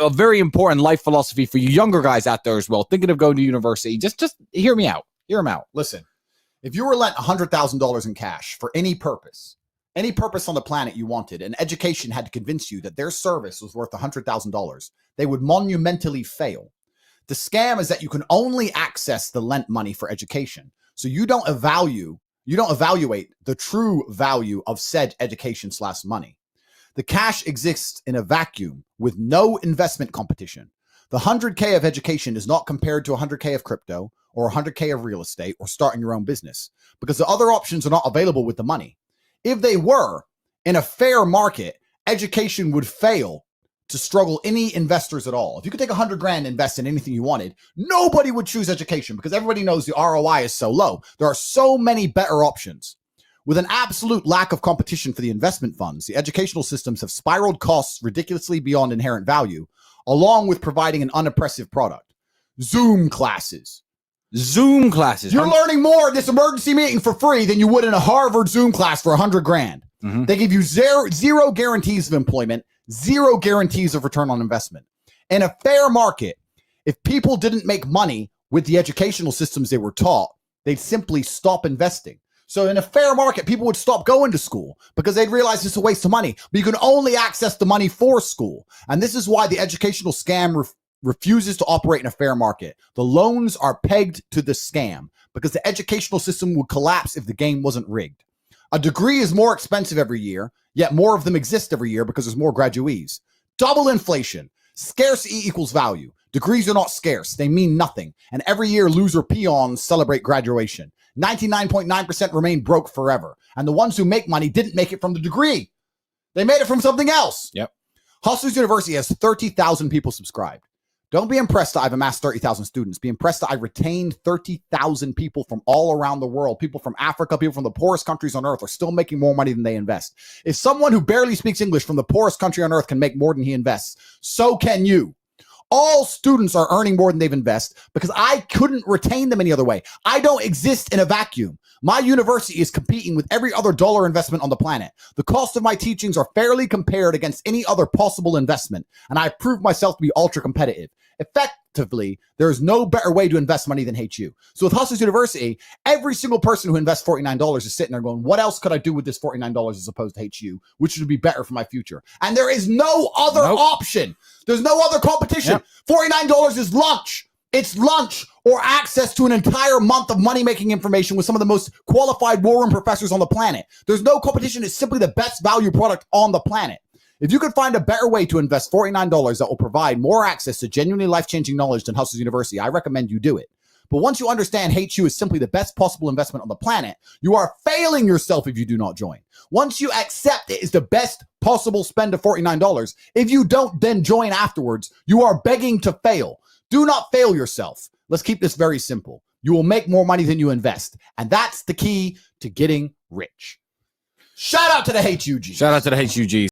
a very important life philosophy for you younger guys out there as well, thinking of going to university. Just hear me out. Hear him out. Listen, if you were lent $100,000 in cash for any purpose on the planet you wanted, and education had to convince you that their service was worth $100,000, they would monumentally fail. The scam is that you can only access the lent money for education. So you don't evaluate the true value of said education/money. The cash exists in a vacuum with no investment competition. The 100K of education is not compared to 100K of crypto or 100K of real estate or starting your own business, because the other options are not available with the money. If they were, in a fair market, education would fail to struggle any investors at all. If you could take 100 grand and invest in anything you wanted, nobody would choose education because everybody knows the ROI is so low. There are so many better options. With an absolute lack of competition for the investment funds, the educational systems have spiraled costs ridiculously beyond inherent value, along with providing an unimpressive product. Zoom classes. You're learning more in this emergency meeting for free than you would in a Harvard Zoom class for 100 grand. Mm-hmm. They give you zero guarantees of employment, zero guarantees of return on investment. In a fair market, if people didn't make money with the educational systems they were taught, they'd simply stop investing. So in a fair market, people would stop going to school because they'd realize it's a waste of money, but you can only access the money for school. And this is why the educational scam refuses to operate in a fair market. The loans are pegged to the scam because the educational system would collapse if the game wasn't rigged. A degree is more expensive every year, yet more of them exist every year because there's more graduees. Double inflation. Scarcity equals value. Degrees are not scarce. They mean nothing. And every year, loser peons celebrate graduation. 99.9% remain broke forever. And the ones who make money didn't make it from the degree. They made it from something else. Yep. Hustlers University has 30,000 people subscribed. Don't be impressed that I've amassed 30,000 students. Be impressed that I retained 30,000 people from all around the world. People from Africa, people from the poorest countries on earth are still making more money than they invest. If someone who barely speaks English from the poorest country on earth can make more than he invests, so can you. All students are earning more than they've invested because I couldn't retain them any other way. I don't exist in a vacuum. My university is competing with every other dollar investment on the planet. The cost of my teachings are fairly compared against any other possible investment, and I've proved myself to be ultra competitive. Effectively, there is no better way to invest money than HU. So with Hustlers University, every single person who invests $49 is sitting there going, what else could I do with this $49 as opposed to HU, which would be better for my future? And there is no other option. There's no other competition. Yep. $49 is lunch. It's lunch or access to an entire month of money-making information with some of the most qualified war room professors on the planet. There's no competition. It's simply the best value product on the planet. If you could find a better way to invest $49 that will provide more access to genuinely life-changing knowledge than Hustlers University, I recommend you do it. But once you understand HU is simply the best possible investment on the planet, you are failing yourself if you do not join. Once you accept it is the best possible spend of $49, if you don't then join afterwards, you are begging to fail. Do not fail yourself. Let's keep this very simple. You will make more money than you invest. And that's the key to getting rich. Shout out to the HUG. Shout out to the HUG.